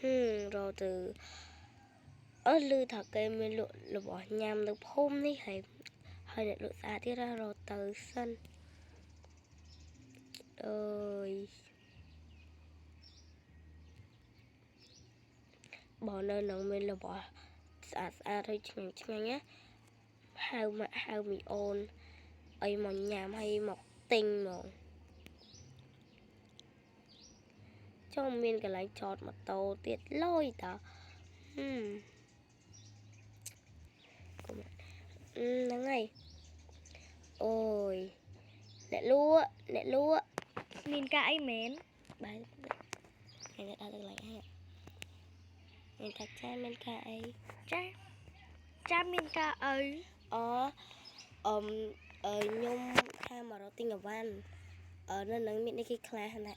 rồi từ ở lư thật cái mình lụa bỏ nhằm được hôm đi hay hay lụa xa đi ra rồi từ sân ơi bỏ nơi nóng mình là bỏ xa thôi chừng nhé hao mì ôn ấy mà nhằm hay mọc tinh mà trong miền cái lái chọt mà tàu tiệt lôi ta nắng ngày ôi lẹ lúa miền ca ấy mến bài này đã được lại hay mình thật cha miền ca ấy cha miền ca ấy nhung hai mà nó tinh ở van nên nắng miền đây cái class này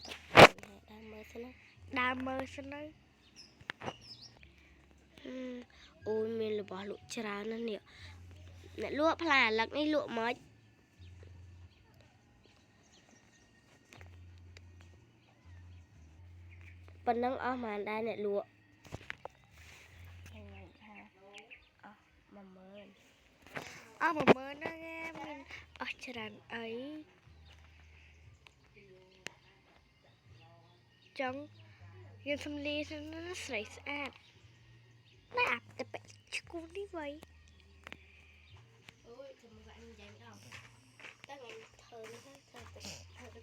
đam mơ xin đấy ôi mình là bỏ lụa trà nó nè nè lụa phà lật này lụa mới phần nắng ở mà đây nè lụa mà mơ nó nghe mình ở tràn ấy trong nhưng thâm ly nó sấy sạch nó ạp tập bệnh chú đi vậy ôi thì mà bạn dành đâu các ngày thơ nó thơ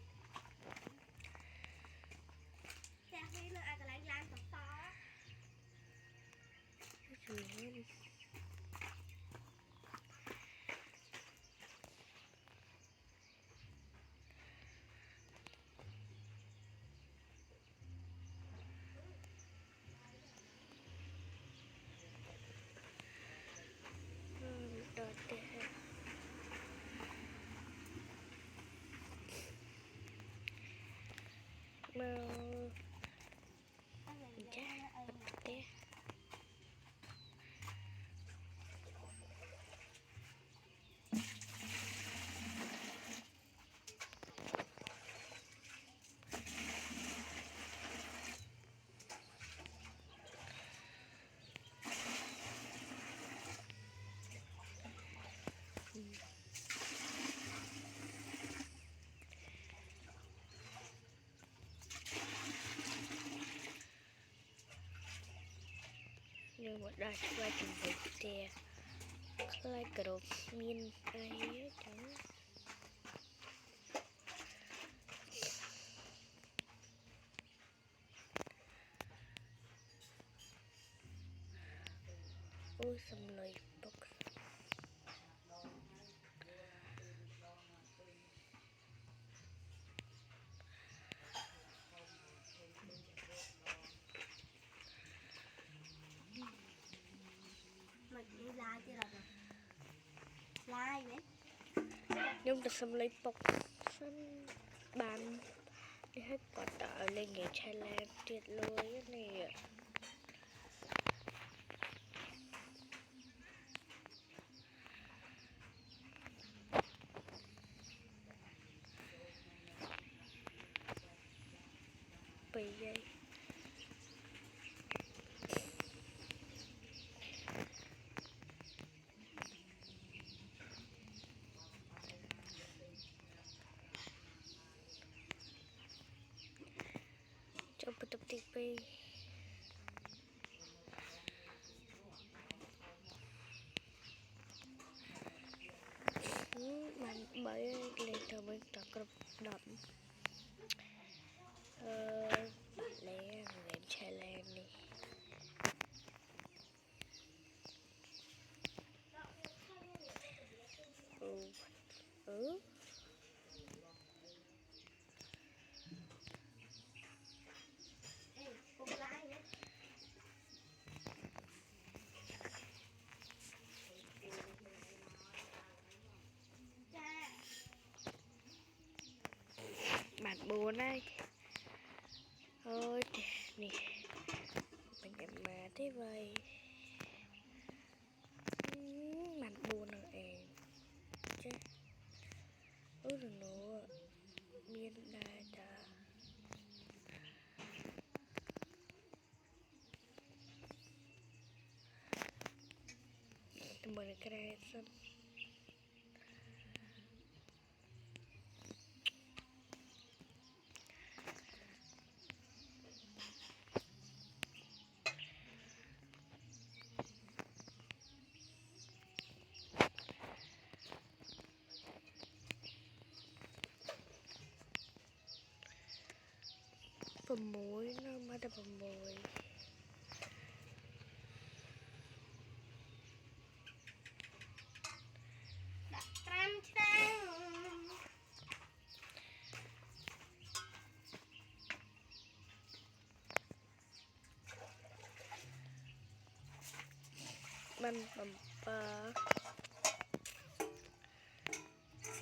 xe khi nó ai có lãng lan to nhưng mà đây qua chuẩn bị tè khai cà rốt miên ấy chẳng ôi xâm lời bốc mày đi lai chứ rồi lai đấy nhưng mà xâm lấy bốc xâm bàn đi hết quả tợ lên nghề chai lan tuyệt lôi cái này bây giờ cho bắt tập tiếp đi bạn bởi lên từ bên tập cực đậm lấy chai lan đi Tụi mình cái này xong. Pemui nó ada pemui. Mình bumper.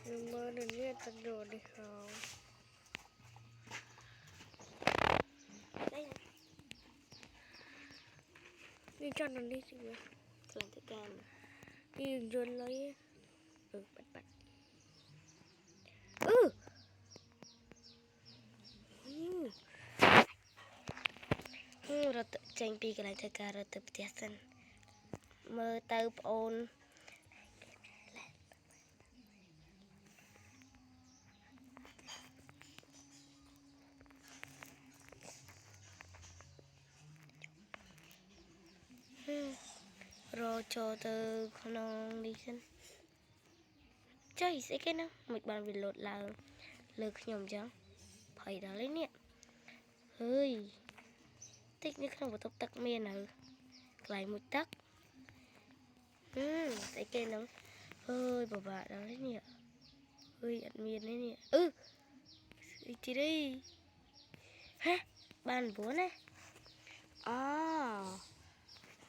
Nhưng mà đừng nghe tên đồ đi không. Đi cho nó đi chị ơi. Làm tới cam. Đi dồn lấy. Bật. Rồi tự tranh pi cái này tới ca rồi tự tiết sân. Mơ tao ôn. Rồi cho từ con đi sân. Chơi sẽ cái nó một bàn vì lột là lực nhầm chẳng phải đó lấy nè ơi thích như không có tóc tắc miên nào lại một tắc sẽ cái nó ơi bà đó lấy nè ơi ăn miên đấy nè chị đi ha bàn vốn này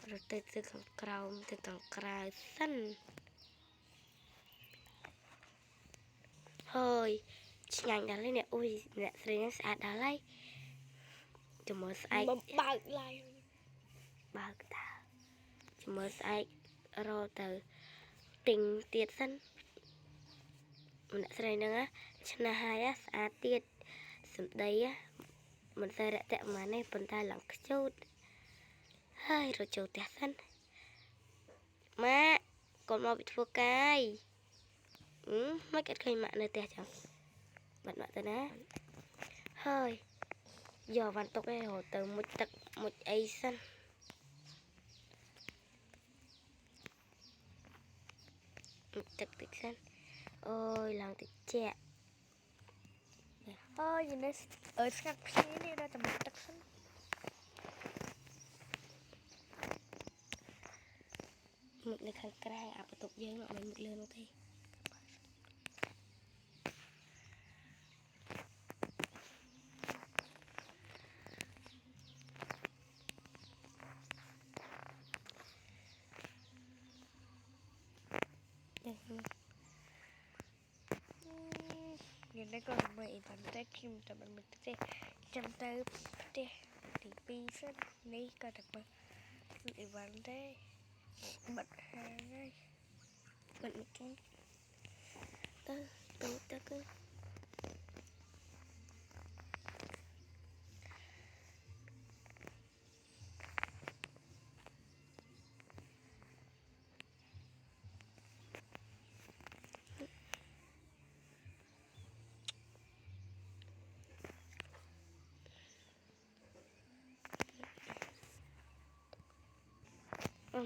rồi từ càng cào sân hơi nhanh đó lấy nè ui nè sẽ nó sạch đó lấy cho mới sạch bạc lại bạc ta cho mới sạch rồi từ tình tiết sân mình đã xây nữa á cho nên hai á sạch tiết sầm đấy á mình xây đã tẹo mà này phần tay lỏng chút hơi rồi chiều tiết sân má còn mau bị thua cay mấy cái cây mạ nơi tiết chẳng bật mạ tới ná hơi giờ văn tộc này hồ từ một ấy sân một tật sân ôi làm thì chẹ nhìn đây ở sát phía này ra tầm tắc sân một người khăn cài áp tục dương nó mình một lươn nó thi nhìn đây còn mày vẫn tay kim tầm mình tay chăm tay tay thì pi sân này coi thật mà lại vẫn tay bật hàng đây bật một cái ta cứ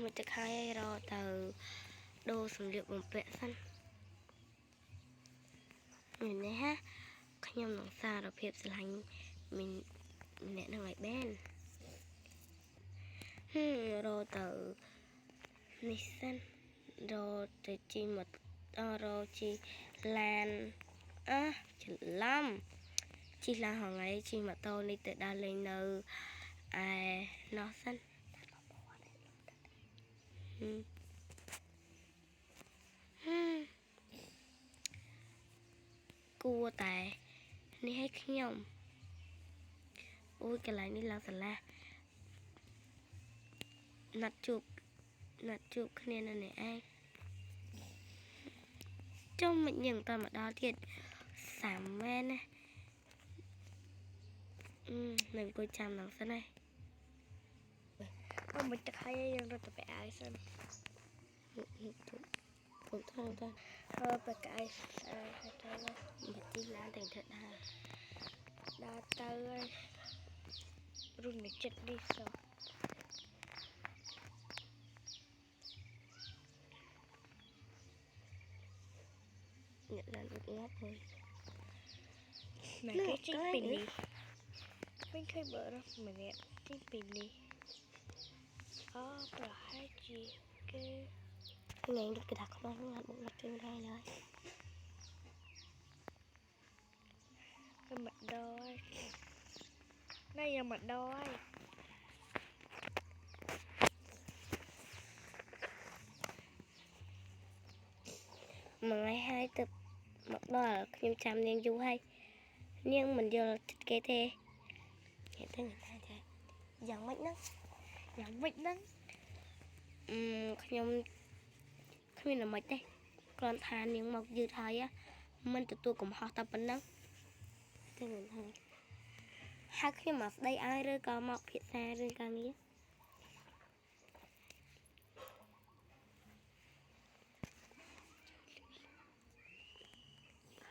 mìnhจะkhai rồi từ đồ sủng liệu bồng bẹ sân nhìn này ha nhom nòng xa rồi phép sẽ hành mình nè nó lại bên rồi từ này sân rồi từ chi một rồi chi lan chỉ lắm chi là hàng ngày chi mà tôi đi từ đà lên nơi nó sân cua tài đi hết nhom ôi cái này đi làm sao la nặt chụp cái này là này ai trong mình nhận toàn mà đó thiệt sảm men này mình coi chăm đằng sau này mình chắc hay rồi tập ai sân cũng thôi thôi thôi bật cái hai tay lên bật tin lá thành thật ha đa tay rung để chết đi sao nhận là được ngáp thôi này cái chiếc pin đi mìnhเคยเบอร์นะเหมือนเนี้ยที่ปีนี้อ๋อปลาให้จีเก cái ngày được cái đặc nó là bụng mặt trên đây rồi cái mặt đôi đây là mặt đôi mà ngày hai tập mặc đó là nhưng chăm nên du hay nhưng mình giờ thích cái thế hiện tới người ta thế dần mất nó อย่างไม่นั่ง ខ្ញុំគ្មានអ្វីទេគ្រាន់ថានាងមកយឺតហើយមិនទទួលកំហុសតែប៉ុណ្ណឹងតែមិនហើយហើយខ្ញុំមកស្ដីឲ្យឬក៏មកភាសារឿងការងារ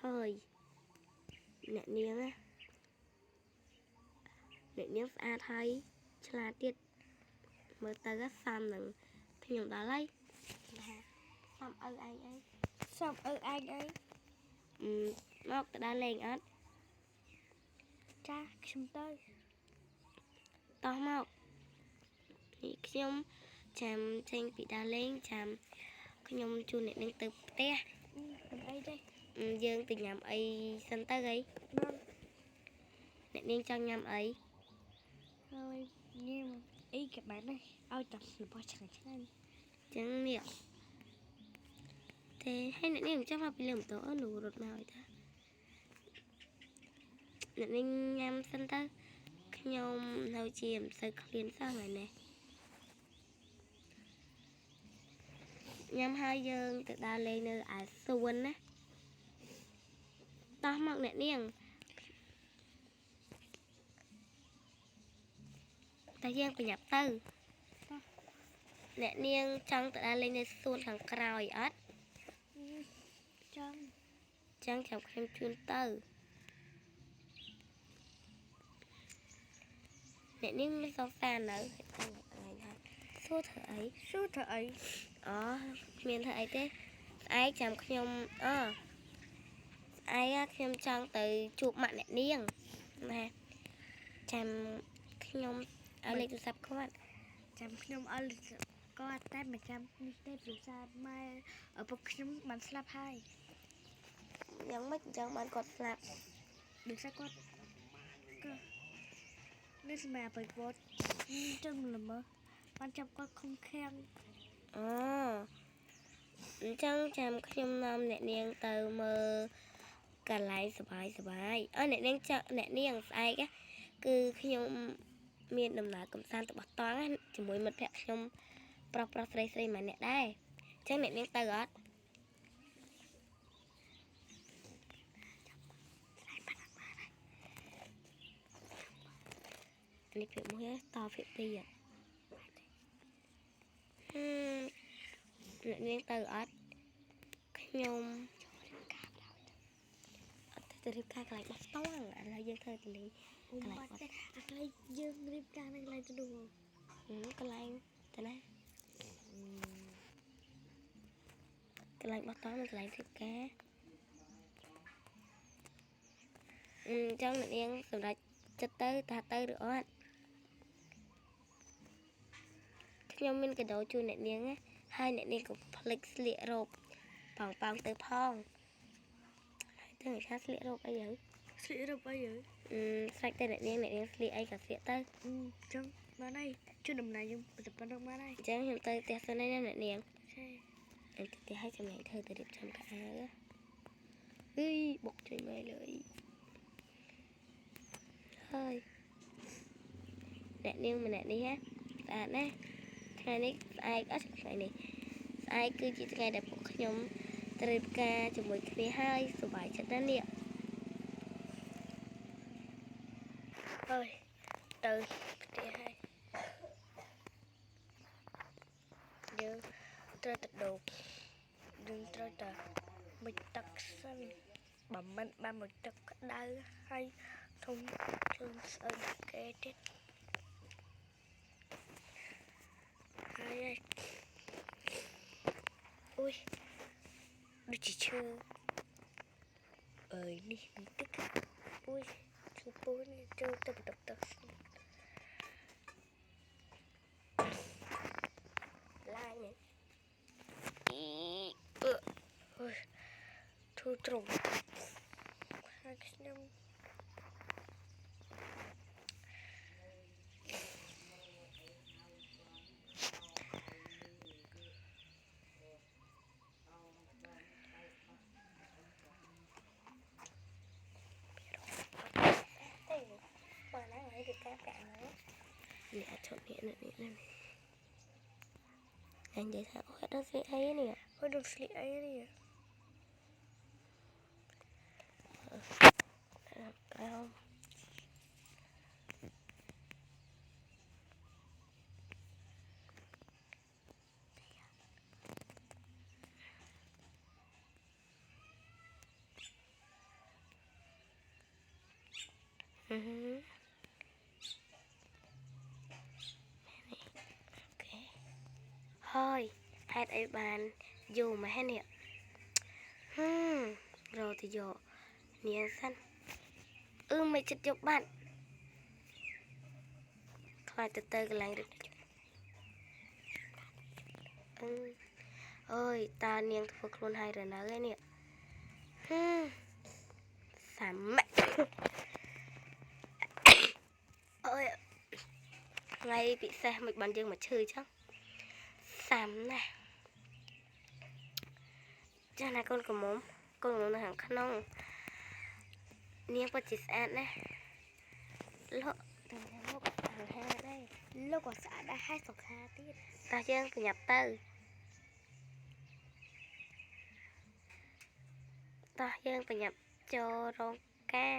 ហើយអ្នកនាងអ្នកនាងស្អាតហើយឆ្លាតទៀតមើលទៅសមនឹងខ្ញុំដល់ហើយថាសមឪឯងអី xong anh ấy មកទៅដើរលេងអត់ cha chúng tôi តោះមកនេះខ្ញុំចាំចេញពីដើរលេងចាំខ្ញុំជួនអ្នកនាងទៅផ្ទះ làm đây đây យើងទៅញ៉ាំអីសិនទៅអី vâng អ្នកនាងចង់ញ៉ាំអី thôi nhưng ý các bạn ơi ôi tập là bao chẳng chẳng ចឹងនេះទេហើយអ្នកនាងចាំមកពីលើម៉ូតូនោះរត់មកឲ្យតាអ្នកនាងញ៉ាំសិនទៅខ្ញុំនៅជាមិនសូវឃ្លានសោះថ្ងៃនេះញ៉ាំហើយយើងទៅដើរលេងនៅឯសួនណាតោះមកអ្នកនាងតែយើងប្រញាប់ទៅអ្នកនាងចង់ទៅដើរលេងនៅសួនខាងក្រោយអត់ chân ចឹងចាំខ្ញុំជូនទៅអ្នកនាងមានសង្សារនៅសួរធ្វើអី suốt thời ấy អូគ្មានធ្វើអីទេស្អែកចាំខ្ញុំស្អែកខ្ញុំចង់ទៅជួបម៉ាក់អ្នកនាងណាចាំខ្ញុំឲ្យលេខទូរស័ព្ទគាត់ chăm nhung ơi có tay mà chăm đi tay dù sao mai ở bậc nhung bắn slap hai យ៉ាងម៉េចអញ្ចឹងបានគាត់ស្លាប់ được sao con cơ nên mà bởi vót chân là mơ ban chăm con không khen អូអញ្ចឹងចាំខ្ញុំនាំអ្នកនាងទៅមើលកន្លែងសប្បាយអ្នកនាងស្អែកគឺខ្ញុំមានដំណើរកំសាន្តទៅបោះតង់ជាមួយមិត្តភក្តិខ្ញុំប្រុសស្រីម្នាក់ដែរអញ្ចឹងអ្នកនាងទៅអត់នេះភាគ1តភាគ2អ្នកនាងទៅអត់ខ្ញុំអត់ទៅរៀបការកន្លែងបោះតង់ឥឡូវយើងធ្វើទៅលេង ôm bắt đây à cái dương rip ra này lại cho đủ កន្លែងទៅណាកន្លែងបោះតង់និងកន្លែងរៀបការអញ្ចឹងអ្នកនាងសម្រាប់ចិត្តទៅថាទៅឬអត់ខ្ញុំមានកដោជូនអ្នកនាងហើយអ្នកនាងក៏ផ្លិចស្លៀករ៉ូបប៉ោងទៅផងហើយទៅថាស្លៀករ៉ូបអីទៅ sĩ đâu bây giờ ស្រេចទៅអ្នកនាងស្លៀកអីក៏ស្លៀកទៅ chân mà đây chưa đầm này nhưng tập ban đông mà đây អញ្ចឹងខ្ញុំទៅផ្ទះសិនហើយណាអ្នកនាង xe ផ្ទះឲ្យចំណែកធ្វើទៅរៀបចំកៅអៅអីបុកជួយមើលលើហើយអ្នកនាងម្នាក់នេះស្អាតណាស់ថ្ងៃនេះស្អែកអត់ថ្ងៃនេះស្អែកគឺជាថ្ងៃដែលពួកខ្ញុំទៅរៀបការជាមួយគ្នាហើយសប្បាយចិត្តណាស់នេះ ơi từ để hai dương ត្រូវទៅដូរយើងត្រូវតែមិនទឹកសិនបើមិនបានមួយទឹកក្តៅហើយធំជើងស្អុយគេទៀតហើយអូយដូចជាឈើអើយនេះមានទឹកអូយឈឺពូនចូលទៅបន្ទប់ទឹកឡាយនេះអូយធូរត្រង់ហើយខ្ញុំនេះអត់ឈប់នេះអញនិយាយថាអូយដល់ស្លៀកអីនេះអូយដល់ស្លៀកអីនេះក្រោមហើយហេតុអីបានយូរមកហើយនេះរកទៅយកនាងសិនមិនចិត្តយកបាត់ខ្លាចទៅកន្លែងរឹកអើយតើនាងធ្វើខ្លួនហើយឬនៅឯនេះសាមៈអើយថ្ងៃពិសេសមិនបានយើងមកឈឺចឹងសាំណាចាណាកូនកំមុំនៅខាងក្នុងនាងពិតជាស្អាតណាស់លោកទៅលោកអាហារដែរលោកក៏ស្អាតដែរហើយសុខាទៀតតោះយើងប្រញាប់ទៅតោះយើងប្រញាប់ចូលរោងការ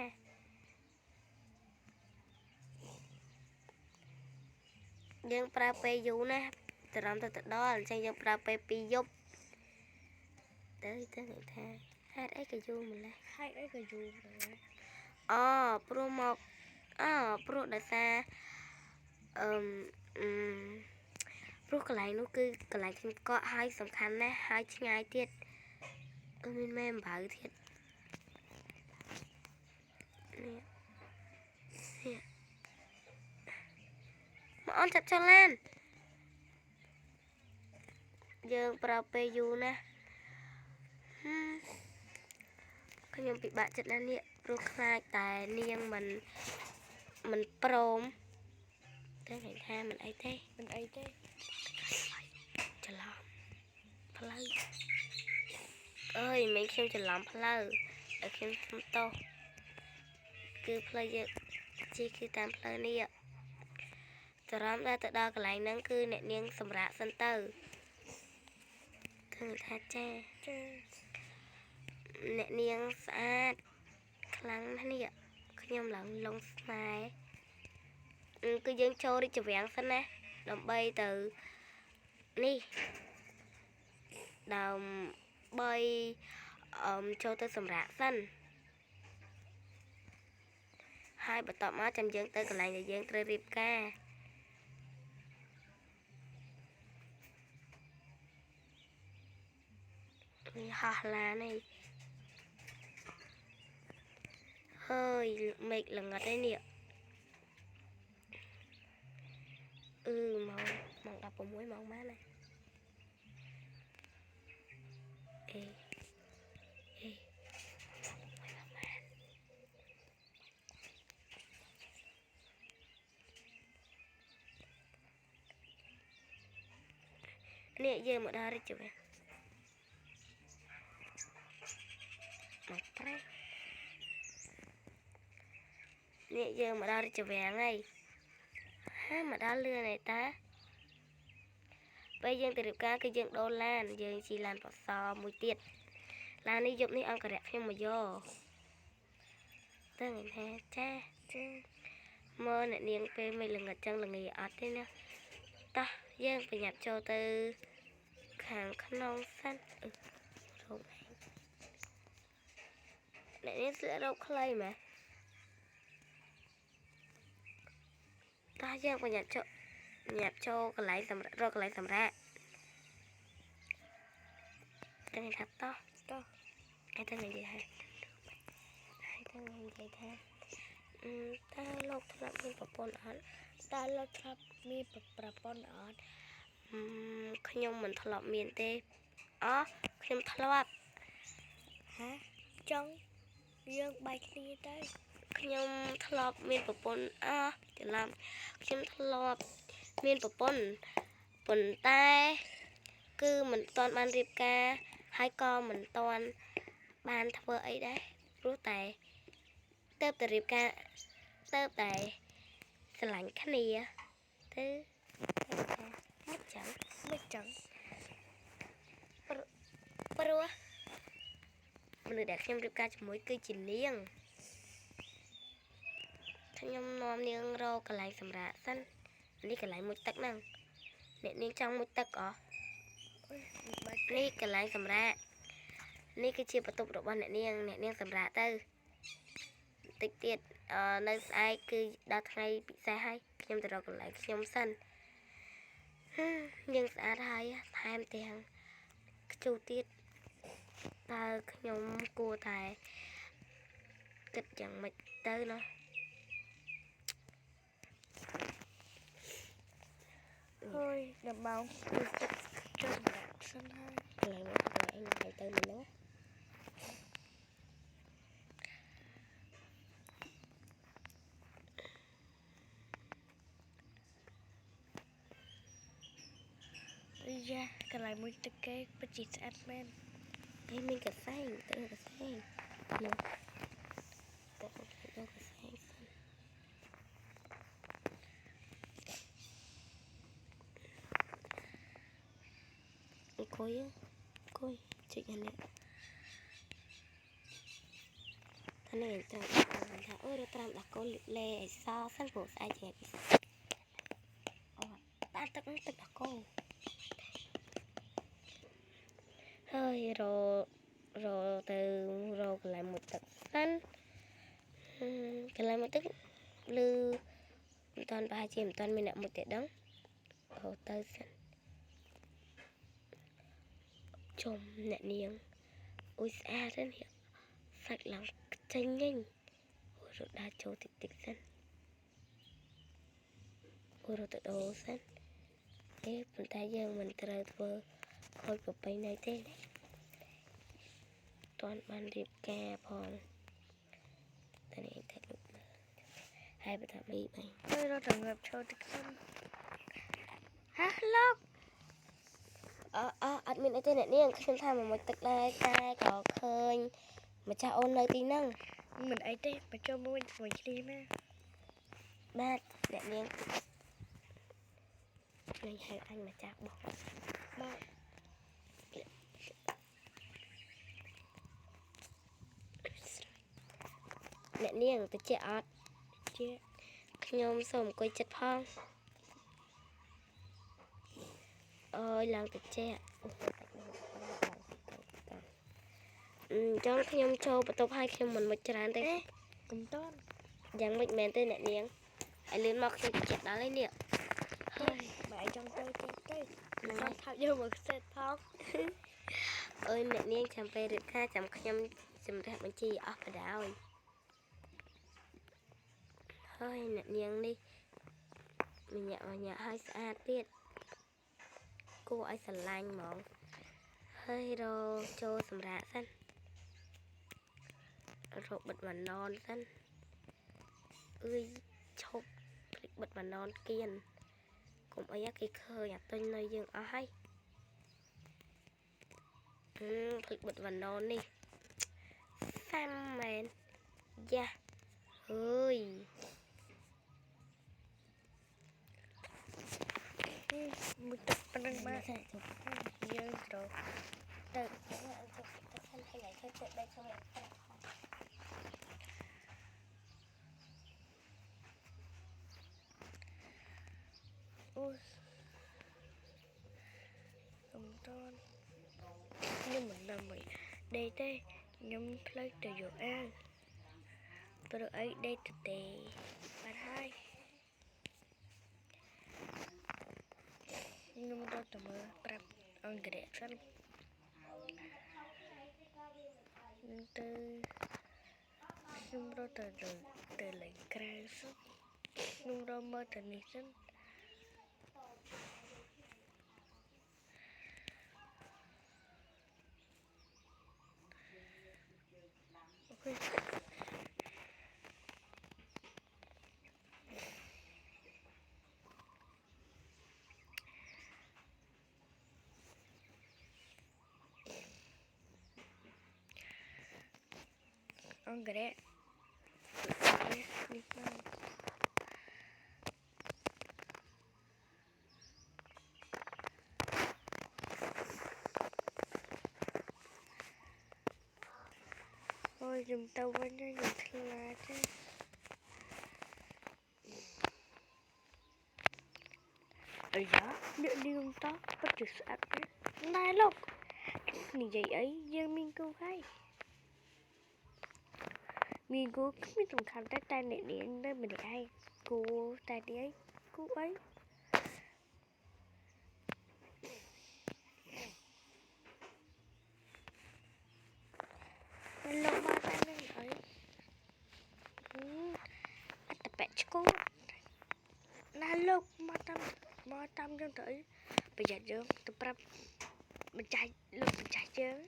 យើងប្រើពេលយូរណាស់តរំទៅដល់អញ្ចឹងយើងប្រើពេល2យប់ទៅថាហេតុអីក៏យូរម្ល៉េះព្រោះមកព្រោះដោយសារព្រោះកន្លែងនោះគឺកន្លែងខ្ញុំកក់ហើយសំខាន់ណាស់ហើយឆ្ងាយទៀតមានមេអំបៅទៀតនេះមកអូនចាប់ចលឡានយើងប្រើពេលយូរណាស់ខ្ញុំពិបាកចិត្តណាស់នេះព្រោះខ្លាចតែនាងមិនព្រមតែនិយាយថាមិនអីទេច្រឡំផ្លូវអើយមិនខ្ញុំច្រឡំផ្លូវឲ្យខ្ញុំសុំទោសគឺផ្លូវយើងគឺតាមផ្លូវនេះចរំដល់ទៅដល់កន្លែងហ្នឹងគឺអ្នកនាងសម្រាប់សិនទៅគឺថាចាអ្នកនាងស្អាតខ្លាំងណាស់នេះខ្ញុំឡើងលងស្នេហ៍គឺយើងចូលរាជវាំងសិនណាដើម្បីទៅនេះដើម្បីចូលទៅសម្រាប់សិនហើយបន្ទាប់មកចាំយើងទៅកន្លែងដែលយើងត្រូវរៀបការហោះឡាននេះហើយមេឃល្ងិតឯនេះម៉ោង16ម៉ោងបានហើយនេះយើងមកដល់រាជវាំងមកប្រែនេះយើងមកដល់រាជវាំងហើយមកដល់លឿនឯតាពេលយើងទៅរៀបការគឺយើងដូរឡានយើងជិះឡានបសមួយទៀតឡាននេះយប់នេះអង្គរៈខ្ញុំមកយកទៅថាចាមើលអ្នកនាងពេលមិនល្ងិតចឹងល្ងាអត់ទេណាតោះយើងប្រញាប់ចូលទៅខ ខាងក្នុងសិនរោគអ្នកនេះស្លៀករោគខ្លីមែនតាយើងបញ្ញាប់ចូលកន្លែងសម្រាប់រកកន្លែងសម្រាប់តែថាតោះឯតែនិយាយថាតើលោកធ្លាប់មានប្រពន្ធអត់តើលោកធ្លាប់មានប្រពន្ធអត់ខ្ញុំមិនធ្លាប់មានទេខ្ញុំធ្លាប់ហាចង់យើងបែកគ្នាទៅខ្ញុំធ្លាប់មានប្រពន្ធច្រឡំខ្ញុំធ្លាប់មានប្រពន្ធប៉ុន្តែគឺមិនទាន់បានរៀបការហើយក៏មិនទាន់បានធ្វើអីដែរព្រោះតែទៅរៀបការទៅតែស្រឡាញ់គ្នាទៅមិនចឹងព្រោះមនុស្សដែលខ្ញុំរៀបការជាមួយគឺជានាងខ្ញុំនាំនាងរកកន្លែងសម្រាប់សិននេះកន្លែងមុជទឹកហ្នឹងអ្នកនាងចង់មុជទឹកនេះកន្លែងសម្រាប់នេះគឺជាបន្ទប់របស់អ្នកនាងសម្រាប់ទៅតិចទៀតនៅស្អែកគឺដល់ថ្ងៃពិសេសហើយខ្ញុំទៅរកកន្លែងខ្ញុំសិនយើងស្អាតហើយថែមទាំងខ្ជូតទៀតតើខ្ញុំគួរតែគិតយ៉ាងម៉េចទៅណោះហើយដល់ម៉ោងគឺទឹកចូលសម្រាប់សិនហើយក ន្លែងមកកន្លែងណាទៅមិននោះយ៉ាកន្លែងមួយទឹកគេពិតជាស្អាតមែនហើយមានកសែងទៅកសែងនោះទៅកសែងសិនអង្គុយជិះអានេះអានេះទៅថារត់ត្រាំដាក់កូនលេអីសសិនព្រោះស្អែកជាពិសេសដាក់ទឹកដាក់កូនហើយរទៅរកន្លែងមួយទឹកសិនកន្លែងមួយទឹកឬមិនតាន់ប្រហែលជាមិនតាន់មានអ្នកមួយទេដឹងទៅសិនជុំអ្នកនាងអ៊ុយស្អាតនេះសាច់ឡើងចេញវិញរត់ដើរចូលតិចសិនរត់ទៅដូរសិនប៉ុន្តែយើងមិនត្រូវធ្វើខូចប្រពៃណីទេតាន់បានរៀបការផងតែនេះតែលោកហើយបើថាមីបាយហើយរត់ទៅងាប់ចូលទឹកសិនហាលោកអត់មានអីទេអ្នកនាងខ្ញុំថាមកទឹកដែរតែក៏ឃើញម្ចាស់អូននៅទីហ្នឹងមិនអីទេមកចូលមួយគ្នាណាបាទអ្នកនាងនឹងហៅអញម្ចាស់បងបាទអ្នកនាងទៅជាអត់ជាខ្ញុំសូមអង្គុយចិត្តផងអើយឡើងទៅជាចង់ខ្ញុំចូលបន្ទប់ឲ្យខ្ញុំមិនមុជច្រើនទេកុំតន់យ៉ាងម៉េចមែនទេអ្នកនាងឲ្យលឿនមកខ្ញុំជិះដល់ហើយនេះហើយបើចង់ទៅខ្ញុំថើបយកមកខ្សែថោកអើយអ្នកនាងចាំពេលរៀបការចាំខ្ញុំជំរះបញ្ជីអស់បដ ôi ហើយអ្នកនាងនេះម្នាក់ឲ្យស្អាតទៀតគួរឲ្យស្រឡាញ់ហ្មងហើយរចូលសម្រាប់សិនរកបិទបណ្ណនសិនអើយឈប់ភ្លេចបិទបណ្ណនគៀនកុំអីគេឃើញអាទិញនៅយើងអស់ហើយភ្លេចបិទបណ្ណននេះសាំមែនយ៉ាអើយមួយទឹកប៉ុណ្ណឹងបាទយើងត្រូវទៅសិនហើយឲ្យជួយដៃខ្ញុំអូយកុំត ton nhưng mình làm vậy đây thế nhóm lấy từ dụ an từ ấy đây từ tề bạn hai nhưng mà tôi mơ prep on gre sân nhưng từ nhưng mà tôi từ lấy cray sân nhưng mà mơ từ này sân ok on gre ôi dùm tao vẫn cho dùm thiên là chứ ở đó điện đi không to bắt chước sạc này lộc này vậy ấy giờ mình câu hay mình cô cứ biết tầm khám tay này đi anh đây mình để ai cô tay đi ấy cô ấy lâu ba tay này ấy anh tập bẹt cô là lúc mà tâm trong tới bây giờ chưa tập prep mình chạy lúc mình chạy chứ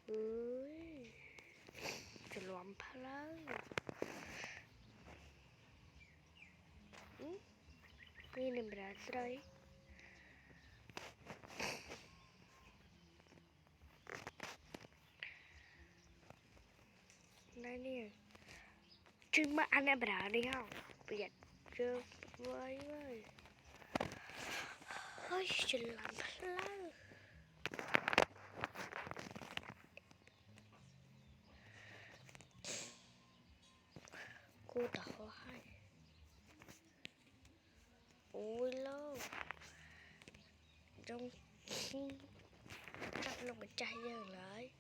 uiจะรวมพลังนี่ในบราซิลนั่นเนี่ยจึงมาอันในบราซิลประหยัดเจอไว้เว้ยเฮ้ยจะรวมพลังกูต่อให้โอ้ยโลกtrong chắc là mình chạy giờ lại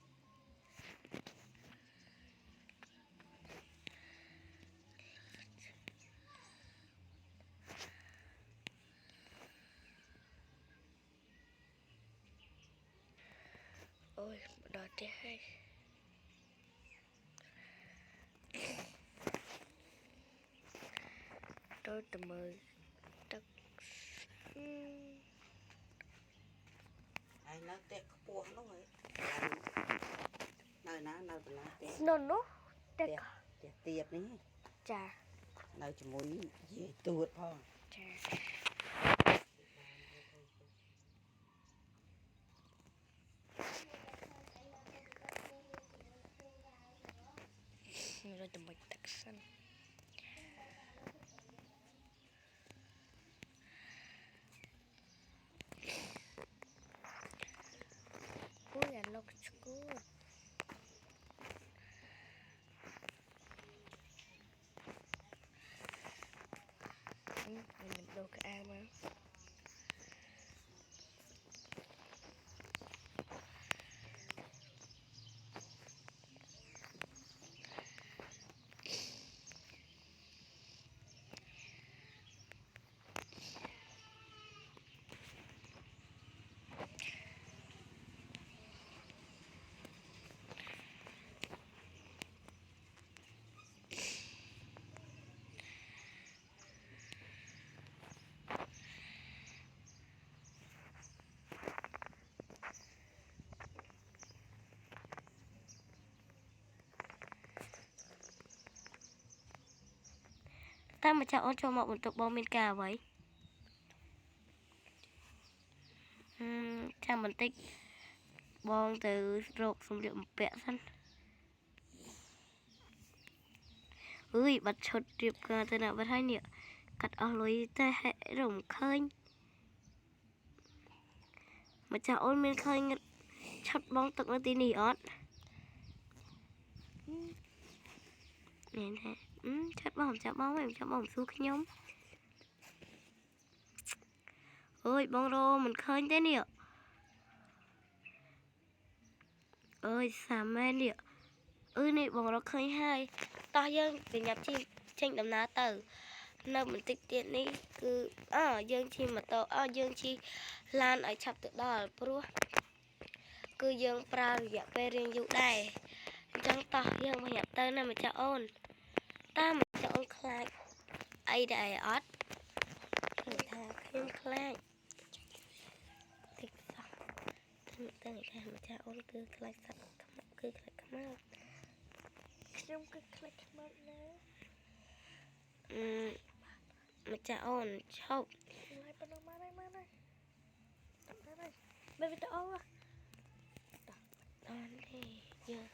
ôi đợt thế hay tôi tầm mười tắc ai nó tẹt buộc nó rồi nơi nào là tẹt nó nó tắc tẹt tiệp đấy chà nơi chỉ muốn gì tuột thôi chà rồi tầm mười tắc xanh ui là lộc school mình đâu cái ai mà ta mà chọn cho mọi một tục bom bên cà vậy cha mình tích bom từ rộp xuống liệu bẹ sân ui bật chốt điệp cờ từ nào bật hai nhựa cắt ở lối ta hệ rồng khơi mà chọn bên khơi chốt bom tự nó tí nỉ ót nè nè chốt bom em chốt bom xuống cái nhóm ơi bông rô mình khơi thế nè ơi xà mê nè nè bông rô khơi hai to dương bị nhập chim tranh đầm ná tử nơi mình tích tiện đi cứ dương chi mà to dương chi lan ở chập tự đỏ bro cứ dương pra dạ pe riêng dụ đài chẳng to dương mà nhập tới nơi mà cho ôn ta mà cho ôn khai ai đại ót thằng thà thêm khai thích sao thằng tên này cái mà cho ôn cứ khai sạch cứ khai cắm áo ខ្ញុំគឺខ្លាចខ្មោចណា mà cho ôn chốc ឡើយប៉ុណ្ណឹងមកហើយតាមហើយមិនវាទៅអូ ôn đi dương